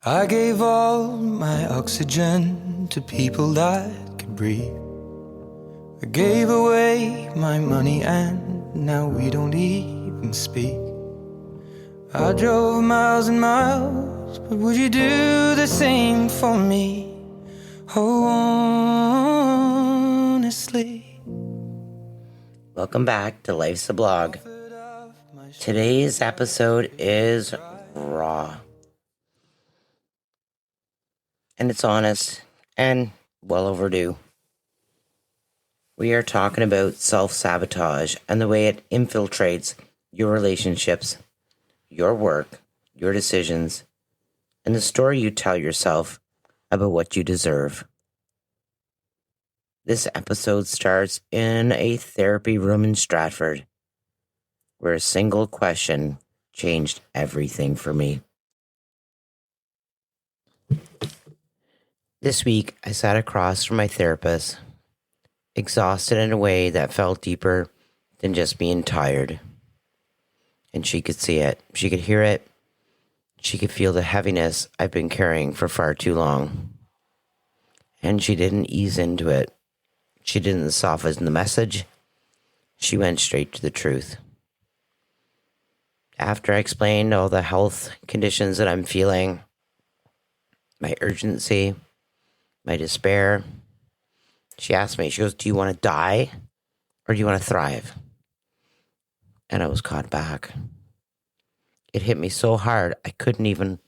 I gave all my oxygen to people that could breathe. I gave away my money and now we don't even speak. I drove miles and miles, but would you do the same for me? Oh, honestly. Welcome back to Life's a Blog. Today's episode is raw. And it's honest and well overdue. We are talking about self-sabotage and the way it infiltrates your relationships, your work, your decisions, and the story you tell yourself about what you deserve. This episode starts in a therapy room in Stratford, where a single question changed everything for me. This week, I sat across from my therapist, exhausted in a way that felt deeper than just being tired. And she could see it. She could hear it. She could feel the heaviness I've been carrying for far too long. And she didn't ease into it. She didn't soften the message. She went straight to the truth. After I explained all the health conditions that I'm feeling, my urgency, my despair, she asked me, she goes, do you want to die or do you want to thrive? And I was caught back. It hit me so hard, I couldn't even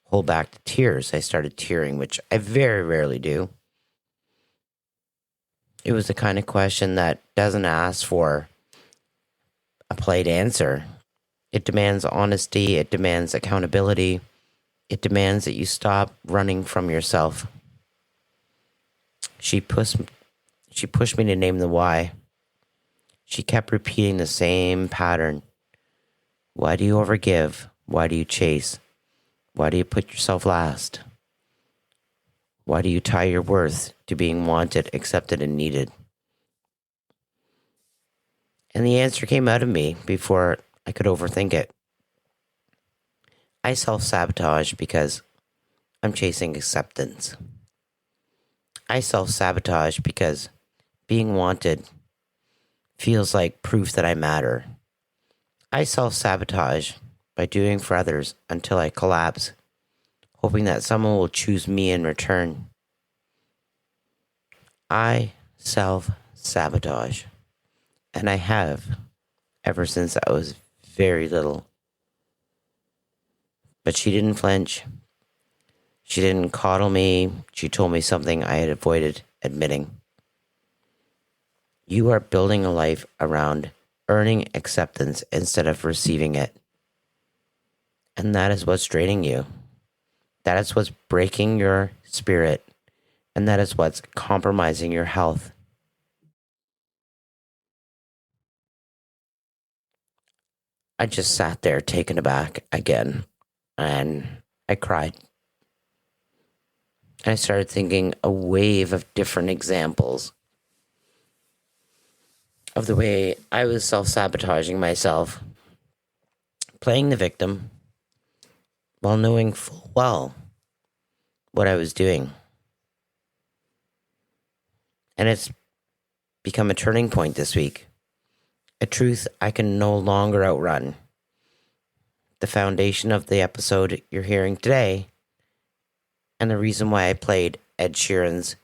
hold back the tears. I started tearing, which I very rarely do. It was the kind of question that doesn't ask for a polite answer. It demands honesty. It demands accountability. It demands that you stop running from yourself. She pushed me to name the why. She kept repeating the same pattern. Why do you overgive? Why do you chase? Why do you put yourself last? Why do you tie your worth to being wanted, accepted, and needed? And the answer came out of me before I could overthink it. I self-sabotage because I'm chasing acceptance. I self-sabotage because being wanted feels like proof that I matter. I self-sabotage by doing for others until I collapse, hoping that someone will choose me in return. I self-sabotage, and I have ever since I was very little. But she didn't flinch. She didn't coddle me. She told me something I had avoided admitting. You are building a life around earning acceptance instead of receiving it. And that is what's draining you. That is what's breaking your spirit. And that is what's compromising your health. I just sat there taken aback again. And I cried. And I started thinking a wave of different examples of the way I was self-sabotaging myself, playing the victim, while knowing full well what I was doing. And it's become a turning point this week, a truth I can no longer outrun. The foundation of the episode you're hearing today, and the reason why I played Ed Sheeran's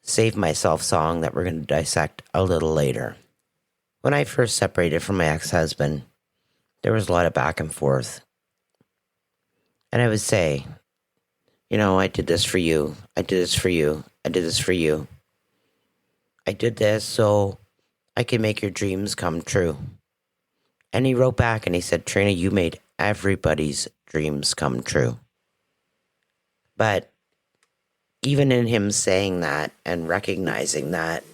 Save Myself song that we're going to dissect a little later. When I first separated from my ex-husband, there was a lot of back and forth. And I would say, I did this for you. I did this for you. I did this for you. I did this so I could make your dreams come true. And he wrote back and he said, Trina, you made everybody's dreams come true. But even in him saying that and recognizing that,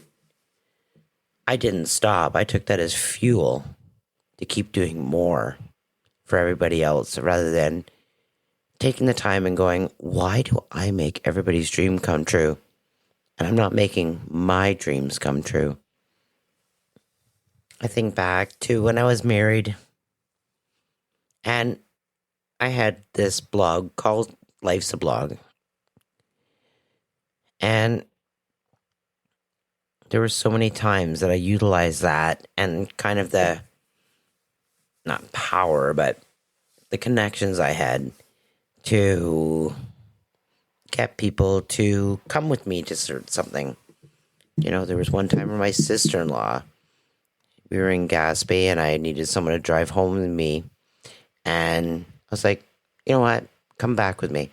I didn't stop. I took that as fuel to keep doing more for everybody else rather than taking the time and going, why do I make everybody's dream come true? And I'm not making my dreams come true. I think back to when I was married and I had this blog called life's a blog. And there were so many times that I utilized that and kind of the, not power, but the connections I had to get people to come with me to something. There was one time where my sister-in-law, we were in Gaspé and I needed someone to drive home with me. And I was like, you know what? Come back with me.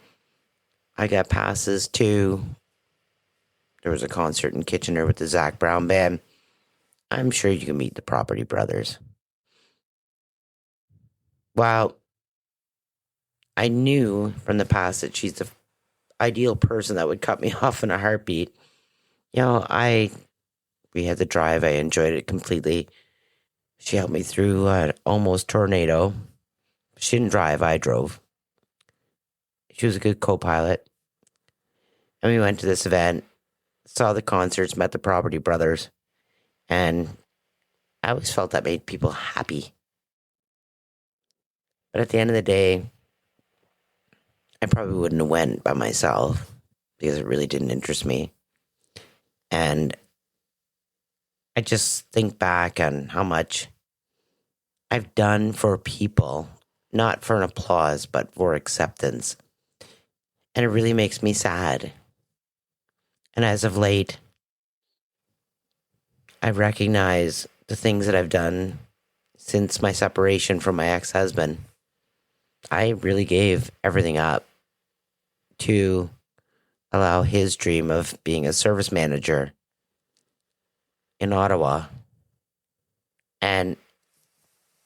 I got passes to, there was a concert in Kitchener with the Zach Brown Band. I'm sure you can meet the Property Brothers. Well, I knew from the past that she's the ideal person that would cut me off in a heartbeat. We had the drive. I enjoyed it completely. She helped me through an almost tornado. She didn't drive. I drove. She was a good co-pilot. And we went to this event, saw the concerts, met the Property Brothers. And I always felt that made people happy. But at the end of the day, I probably wouldn't have went by myself because it really didn't interest me. And I just think back on how much I've done for people, not for an applause, but for acceptance. And it really makes me sad. And as of late, I recognize the things that I've done since my separation from my ex-husband. I really gave everything up to allow his dream of being a service manager in Ottawa. And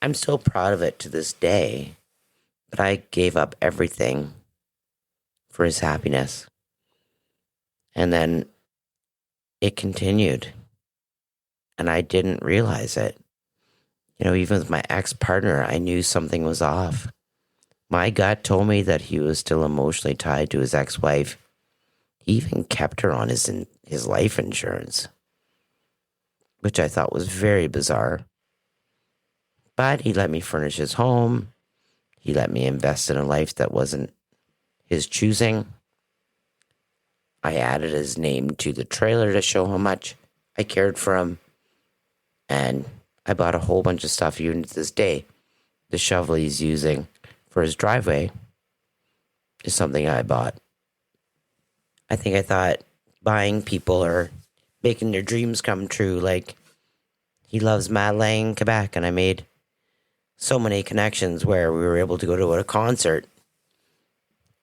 I'm so proud of it to this day. But I gave up everything for his happiness. And then it continued. And I didn't realize it. Even with my ex-partner, I knew something was off. My gut told me that he was still emotionally tied to his ex-wife. He even kept her on his life insurance, which I thought was very bizarre. But he let me furnish his home. He let me invest in a life that wasn't his choosing. I added his name to the trailer to show how much I cared for him. And I bought a whole bunch of stuff even to this day. The shovel he's using for his driveway is something I bought. I think I thought buying people or making their dreams come true. Like, he loves Matt Lang in Quebec, and I made so many connections where we were able to go to a concert,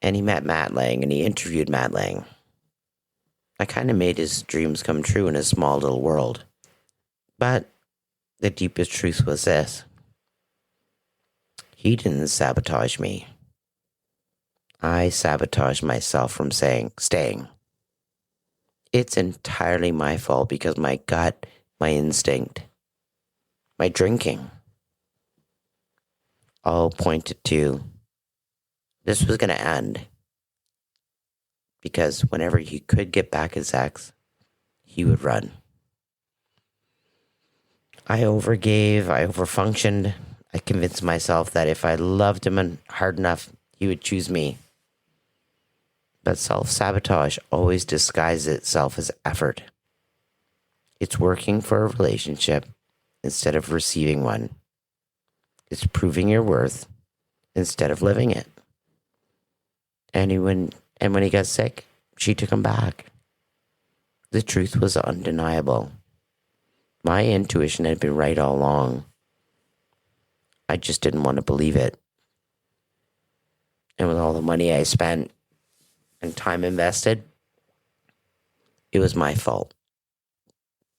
and he met Matt Lang, and he interviewed Matt Lang. I kind of made his dreams come true in a small little world. But the deepest truth was this. He didn't sabotage me. I sabotaged myself from staying. It's entirely my fault because my gut, my instinct, my drinking all pointed to this was going to end. Because whenever he could get back his ex, he would run. I overgave, I overfunctioned. I convinced myself that if I loved him hard enough, he would choose me. But self-sabotage always disguises itself as effort. It's working for a relationship instead of receiving one. It's proving your worth instead of living it. And when he got sick, she took him back. The truth was undeniable. My intuition had been right all along. I just didn't want to believe it. And with all the money I spent and time invested, it was my fault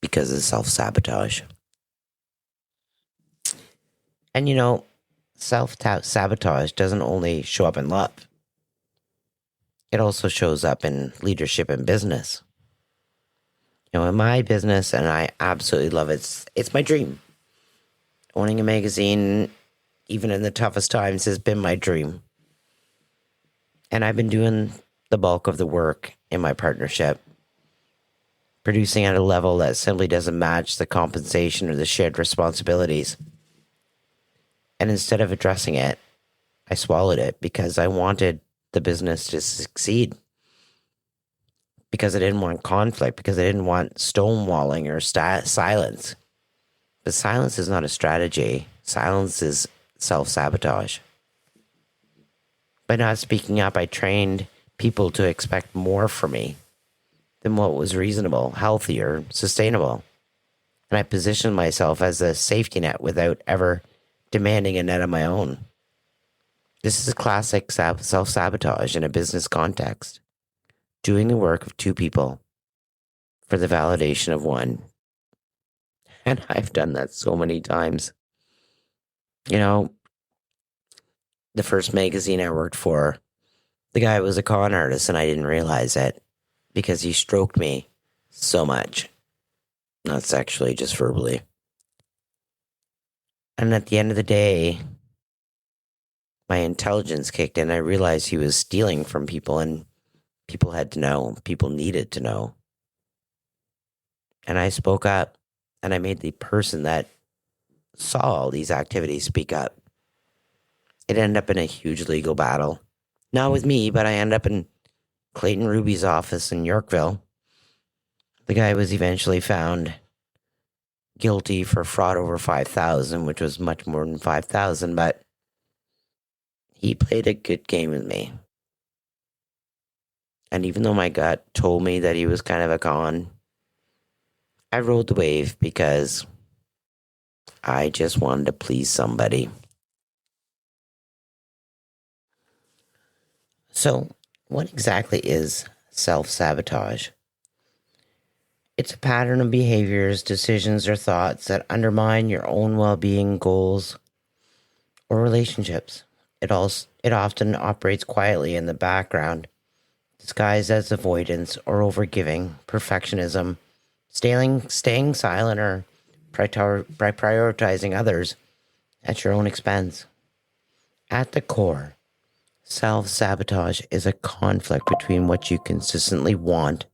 because of self-sabotage. And self-sabotage doesn't only show up in love. It also shows up in leadership and business. In my business, and I absolutely love it, it's my dream. Owning a magazine, even in the toughest times, has been my dream. And I've been doing the bulk of the work in my partnership, producing at a level that simply doesn't match the compensation or the shared responsibilities. And instead of addressing it, I swallowed it because I wanted the business to succeed, because I didn't want conflict, because I didn't want stonewalling or silence. But silence is not a strategy. Silence is self-sabotage. By not speaking up, I trained people to expect more from me than what was reasonable, healthy, or sustainable. And I positioned myself as a safety net without ever demanding a net of my own. This is classic self-sabotage in a business context. Doing the work of two people for the validation of one. And I've done that so many times. You know, the first magazine I worked for, the guy was a con artist, and I didn't realize it because he stroked me so much. Not sexually, just verbally. And at the end of the day, my intelligence kicked in. I realized he was stealing from people, and people had to know. People needed to know. And I spoke up, and I made the person that saw all these activities speak up. It ended up in a huge legal battle. Not with me, but I ended up in Clayton Ruby's office in Yorkville. The guy was eventually found guilty for fraud over $5,000, which was much more than $5,000, but he played a good game with me. And even though my gut told me that he was kind of a con, I rode the wave because I just wanted to please somebody. So, what exactly is self-sabotage? It's a pattern of behaviors, decisions, or thoughts that undermine your own well-being, goals, or relationships. It often operates quietly in the background, disguised as avoidance or overgiving, perfectionism, staying silent, or prioritizing others at your own expense. At the core, self-sabotage is a conflict between what you consistently want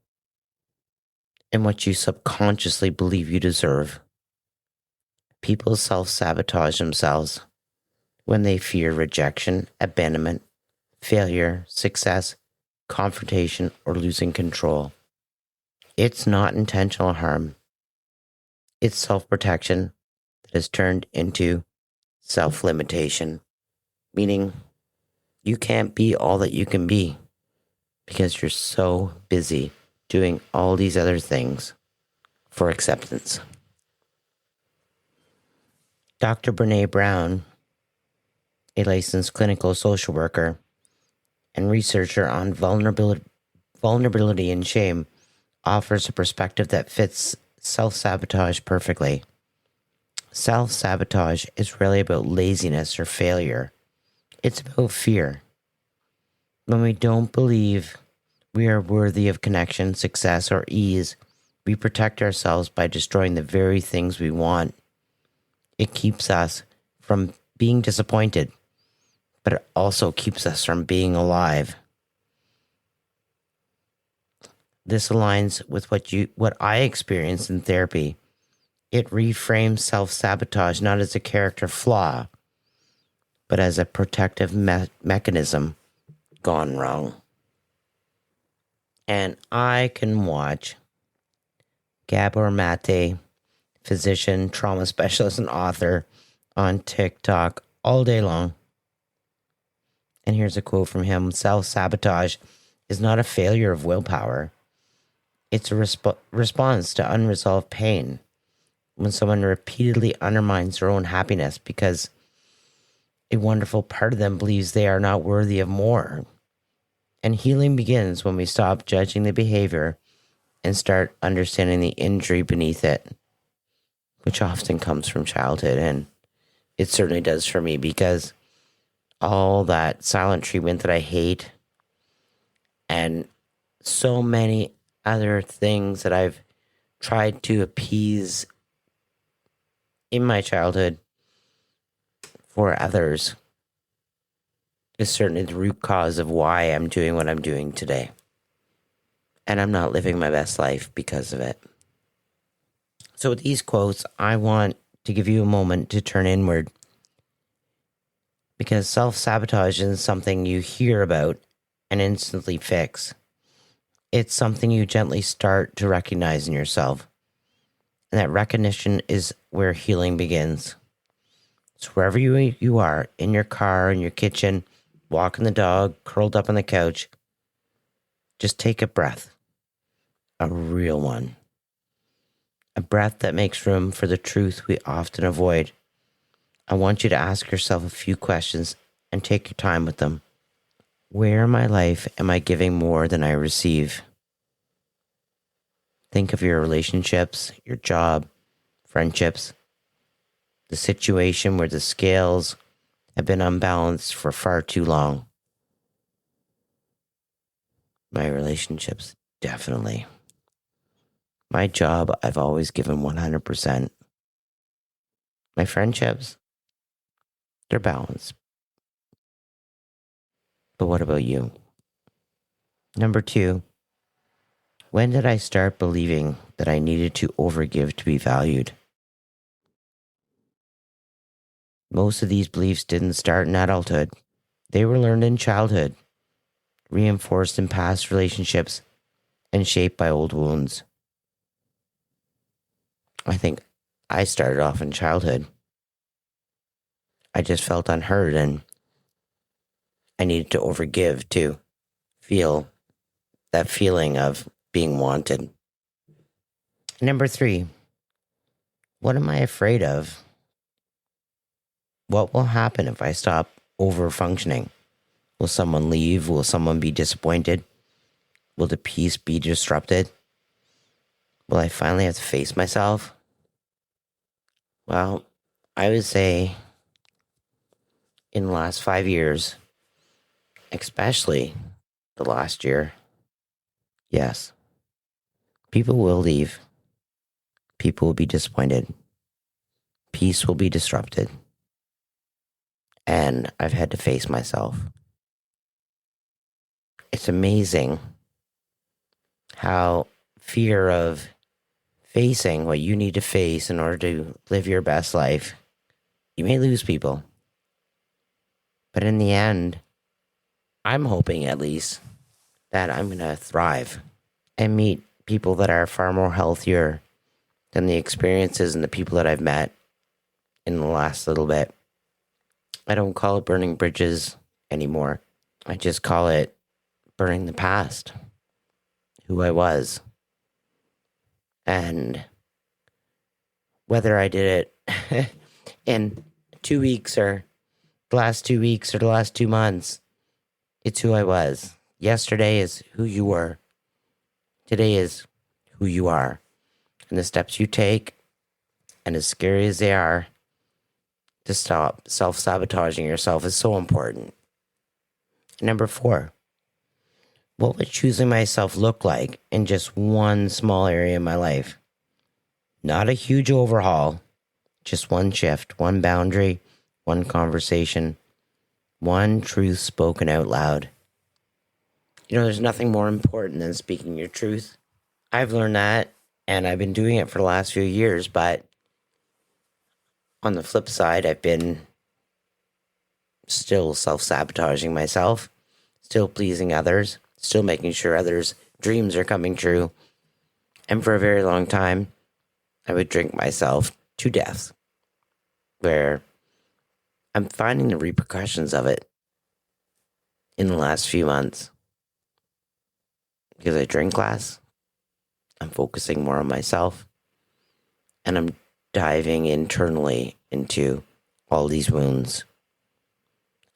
and what you subconsciously believe you deserve. People self-sabotage themselves when they fear rejection, abandonment, failure, success, confrontation, or losing control. It's not intentional harm. It's self-protection that has turned into self-limitation, meaning you can't be all that you can be because you're so busy doing all these other things for acceptance. Dr. Brené Brown, a licensed clinical social worker and researcher on vulnerability and shame, offers a perspective that fits self-sabotage perfectly. Self-sabotage is really about laziness or failure. It's about fear. When we don't believe we are worthy of connection, success, or ease, we protect ourselves by destroying the very things we want. It keeps us from being disappointed, but it also keeps us from being alive. This aligns with what I experienced in therapy. It reframes self-sabotage not as a character flaw, but as a protective mechanism gone wrong. And I can watch Gabor Maté, physician, trauma specialist, and author, on TikTok all day long. And here's a quote from him: "Self-sabotage is not a failure of willpower. It's a response to unresolved pain. When someone repeatedly undermines their own happiness because a wonderful part of them believes they are not worthy of more. And healing begins when we stop judging the behavior and start understanding the injury beneath it, which often comes from childhood. And it certainly does for me, because all that silent treatment that I hate and so many other things that I've tried to appease in my childhood for others is certainly the root cause of why I'm doing what I'm doing today. And I'm not living my best life because of it. So with these quotes, I want to give you a moment to turn inward, because self-sabotage isn't something you hear about and instantly fix. It's something you gently start to recognize in yourself. And that recognition is where healing begins. So wherever you are, in your car, in your kitchen, walking the dog, curled up on the couch, just take a breath. A real one. A breath that makes room for the truth we often avoid. I want you to ask yourself a few questions and take your time with them. Where in my life am I giving more than I receive? Think of your relationships, your job, friendships, the situation where the scales have been unbalanced for far too long. My relationships, definitely. My job, I've always given 100%. My friendships, they're balanced. But what about you? Number 2, when did I start believing that I needed to overgive to be valued? Most of these beliefs didn't start in adulthood. They were learned in childhood, reinforced in past relationships, and shaped by old wounds. I think I started off in childhood. I just felt unheard and I needed to overgive to feel that feeling of being wanted. Number 3, what am I afraid of? What will happen if I stop over functioning? Will someone leave? Will someone be disappointed? Will the peace be disrupted? Will I finally have to face myself? Well, I would say in the last 5 years, especially the last year, yes, people will leave. People will be disappointed. Peace will be disrupted. And I've had to face myself. It's amazing how fear of facing what you need to face in order to live your best life, you may lose people. But in the end, I'm hoping at least that I'm going to thrive and meet people that are far more healthier than the experiences and the people that I've met in the last little bit. I don't call it burning bridges anymore. I just call it burning the past, who I was. And whether I did it in 2 weeks or the last 2 weeks or the last 2 months, it's who I was. Yesterday is who you were. Today is who you are. And the steps you take, and as scary as they are, to stop self-sabotaging yourself is so important. Number 4, what would choosing myself look like in just one small area in my life? Not a huge overhaul, just one shift, one boundary, one conversation, one truth spoken out loud. You know, there's nothing more important than speaking your truth. I've learned that, and I've been doing it for the last few years, but on the flip side, I've been still self-sabotaging myself, still pleasing others, still making sure others' dreams are coming true. And for a very long time, I would drink myself to death, where I'm finding the repercussions of it in the last few months. Because I drink less, I'm focusing more on myself, and I'm diving internally into all these wounds.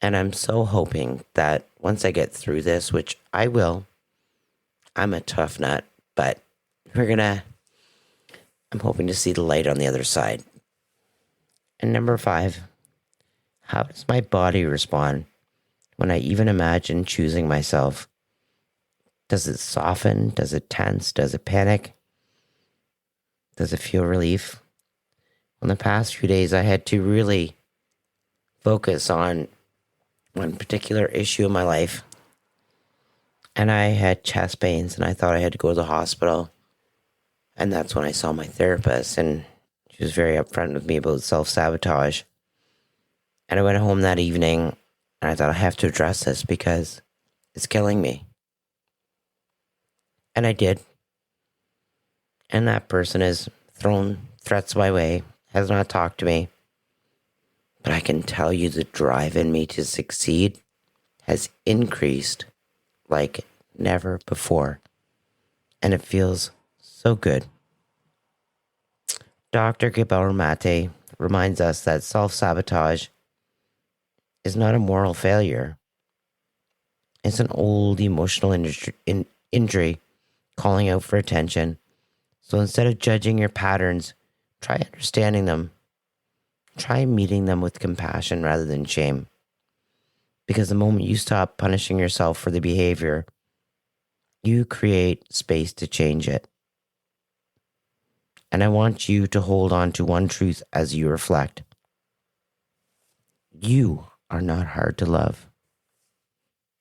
And I'm so hoping that once I get through this, which I will, I'm a tough nut, but I'm hoping to see the light on the other side. And number 5, how does my body respond when I even imagine choosing myself? Does it soften? Does it tense? Does it panic? Does it feel relief? In the past few days, I had to really focus on one particular issue in my life. And I had chest pains, and I thought I had to go to the hospital. And that's when I saw my therapist, and she was very upfront with me about self-sabotage. And I went home that evening, and I thought I have to address this because It's killing me. And I did. And that person has thrown threats my way, has not talked to me. But I can tell you the drive in me to succeed has increased like never before. And it feels so good. Dr. Gabor Maté reminds us that self-sabotage is not a moral failure. It's an old emotional injury calling out for attention. So instead of judging your patterns, try understanding them. Try meeting them with compassion rather than shame. Because the moment you stop punishing yourself for the behavior, you create space to change it. And I want you to hold on to one truth as you reflect. You are not hard to love.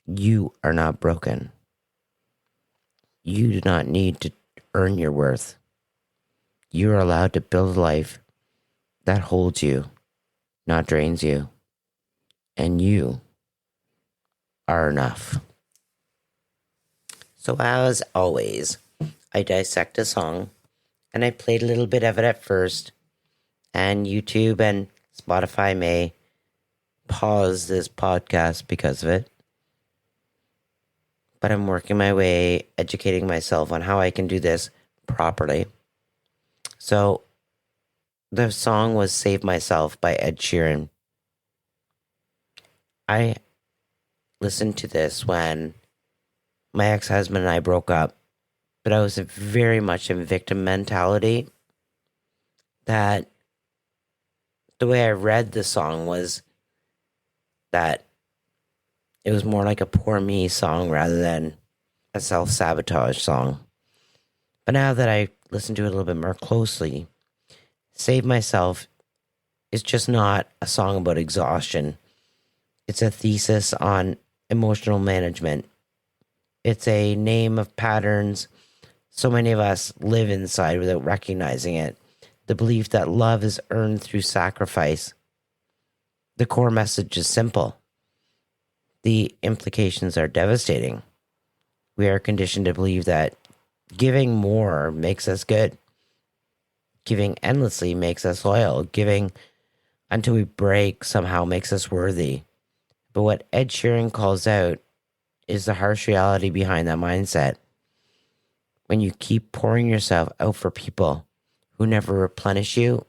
You are not broken. You do not need to earn your worth. You are allowed to build a life that holds you, not drains you. And you are enough. So as always, I dissect a song and I played a little bit of it at first, and YouTube and Spotify may pause this podcast because of it. But I'm working my way, educating myself on how I can do this properly. So the song was Save Myself by Ed Sheeran. I listened to this when my ex-husband and I broke up, but I was very much in victim mentality. That the way I read the song was that it was more like a poor me song rather than a self-sabotage song. But now that I listen to it a little bit more closely, Save Myself is just not a song about exhaustion. It's a thesis on emotional management. It's a name of patterns so many of us live inside without recognizing it. The belief that love is earned through sacrifice. The core message is simple. The implications are devastating. We are conditioned to believe that giving more makes us good. Giving endlessly makes us loyal. Giving until we break somehow makes us worthy. But what Ed Sheeran calls out is the harsh reality behind that mindset. When you keep pouring yourself out for people who never replenish you,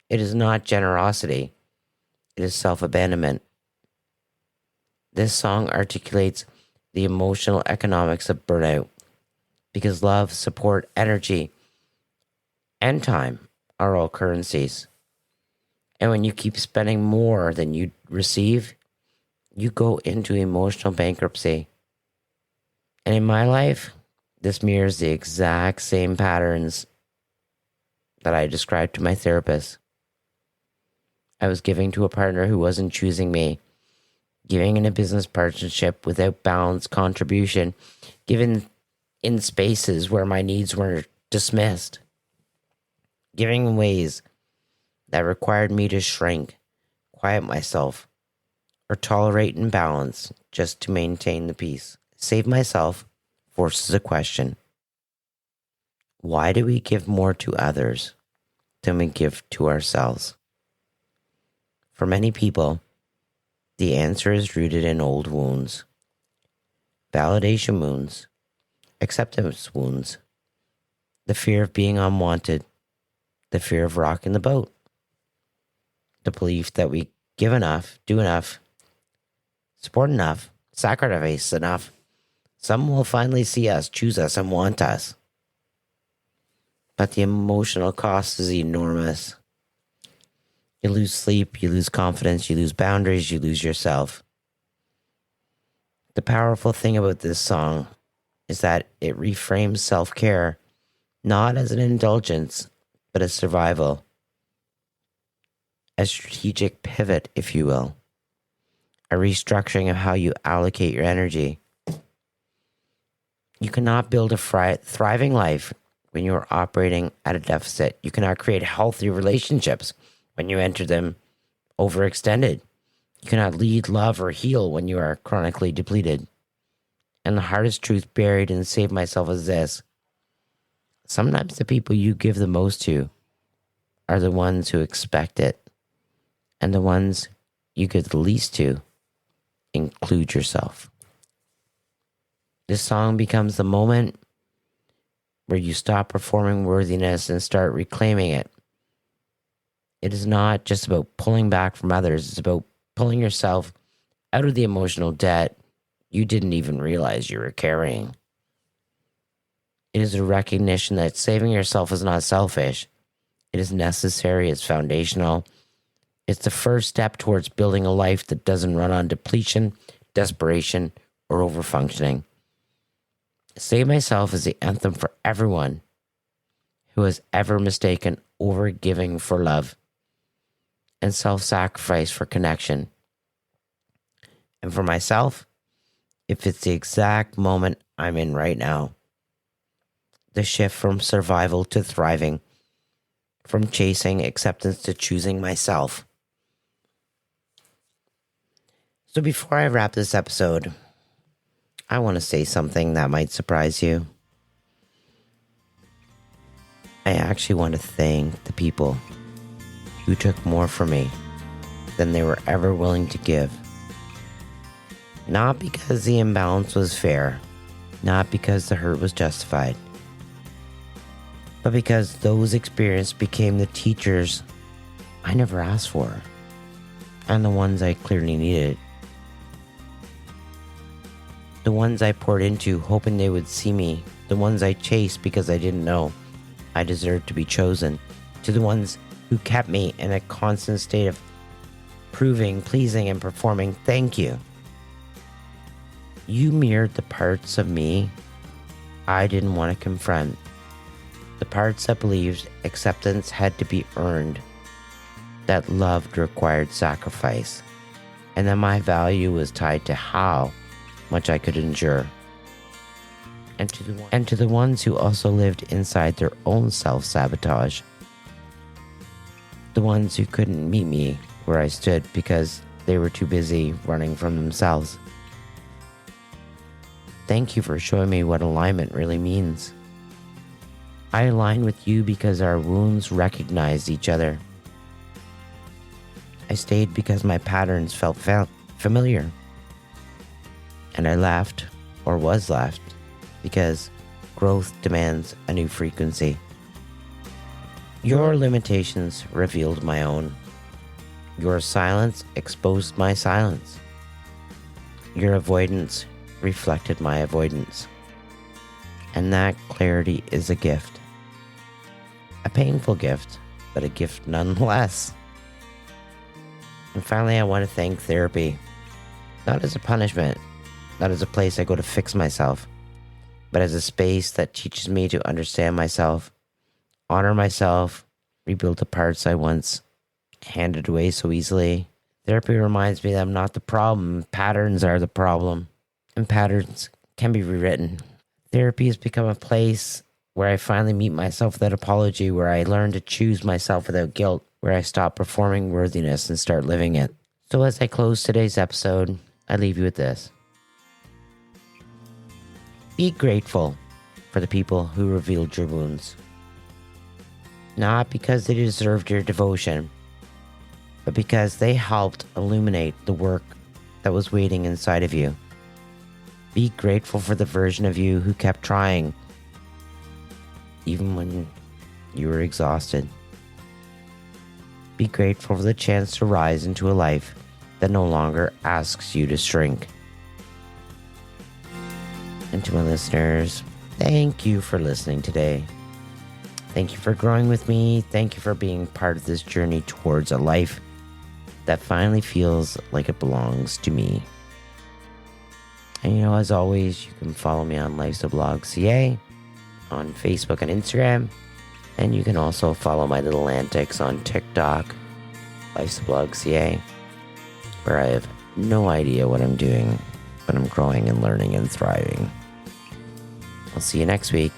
it is not generosity. It is self-abandonment. This song articulates the emotional economics of burnout because love, support, energy, and time are all currencies. And when you keep spending more than you receive, you go into emotional bankruptcy. And in my life, this mirrors the exact same patterns that I described to my therapist. I was giving to a partner who wasn't choosing me, giving in a business partnership without balanced contribution, giving in spaces where my needs were dismissed, giving in ways that required me to shrink, quiet myself, or tolerate imbalance just to maintain the peace. Save Myself forces a question. Why do we give more to others than we give to ourselves? For many people, the answer is rooted in old wounds, validation wounds, acceptance wounds, the fear of being unwanted, the fear of rocking the boat, the belief that we give enough, do enough, support enough, sacrifice enough, someone will finally see us, choose us, and want us. But the emotional cost is enormous. You lose sleep, you lose confidence, you lose boundaries, you lose yourself. The powerful thing about this song is that it reframes self-care not as an indulgence, but as survival. A strategic pivot, if you will. A restructuring of how you allocate your energy. You cannot build a thriving life when you are operating at a deficit. You cannot create healthy relationships when you enter them overextended. You cannot lead, love, or heal when you are chronically depleted. And the hardest truth buried in Save Myself is this. Sometimes the people you give the most to are the ones who expect it. And the ones you give the least to include yourself. This song becomes the moment where you stop performing worthiness and start reclaiming it. It is not just about pulling back from others. It's about pulling yourself out of the emotional debt you didn't even realize you were carrying. It is a recognition that saving yourself is not selfish. It is necessary. It's foundational. It's the first step towards building a life that doesn't run on depletion, desperation, or overfunctioning. Save Myself is the anthem for everyone who has ever mistaken overgiving for love and self-sacrifice for connection. And for myself, if it's the exact moment I'm in right now. The shift from survival to thriving, from chasing acceptance to choosing myself. So before I wrap this episode, I want to say something that might surprise you. I actually want to thank the people who took more from me than they were ever willing to give. Not because the imbalance was fair, not because the hurt was justified, but because those experiences became the teachers I never asked for, and the ones I clearly needed. The ones I poured into hoping they would see me, the ones I chased because I didn't know I deserved to be chosen, to the ones who kept me in a constant state of proving, pleasing, and performing. Thank you. You mirrored the parts of me I didn't want to confront, the parts that believed acceptance had to be earned, that love required sacrifice, and that my value was tied to how much I could endure. And to the ones who also lived inside their own self-sabotage, the ones who couldn't meet me where I stood because they were too busy running from themselves. Thank you for showing me what alignment really means. I aligned with you because our wounds recognized each other. I stayed because my patterns felt familiar. And I laughed, or was left, because growth demands a new frequency. Your limitations revealed my own. Your silence exposed my silence. Your avoidance reflected my avoidance. And that clarity is a gift. A painful gift, but a gift nonetheless. And finally, I want to thank therapy. Not as a punishment, not as a place I go to fix myself, but as a space that teaches me to understand myself, honor myself, rebuild the parts I once handed away so easily. Therapy reminds me that I'm not the problem. Patterns are the problem. And patterns can be rewritten. Therapy has become a place where I finally meet myself without apology, where I learn to choose myself without guilt, where I stop performing worthiness and start living it. So as I close today's episode, I leave you with this. Be grateful for the people who revealed your wounds. Not because they deserved your devotion, but because they helped illuminate the work that was waiting inside of you. Be grateful for the version of you who kept trying, even when you were exhausted. Be grateful for the chance to rise into a life that no longer asks you to shrink. And to my listeners, thank you for listening today. Thank you for growing with me. Thank you for being part of this journey towards a life that finally feels like it belongs to me. And as always, you can follow me on lifesablog.ca, on Facebook and Instagram, and you can also follow my little antics on TikTok, lifesablog.ca, where I have no idea what I'm doing, but I'm growing and learning and thriving. I'll see you next week.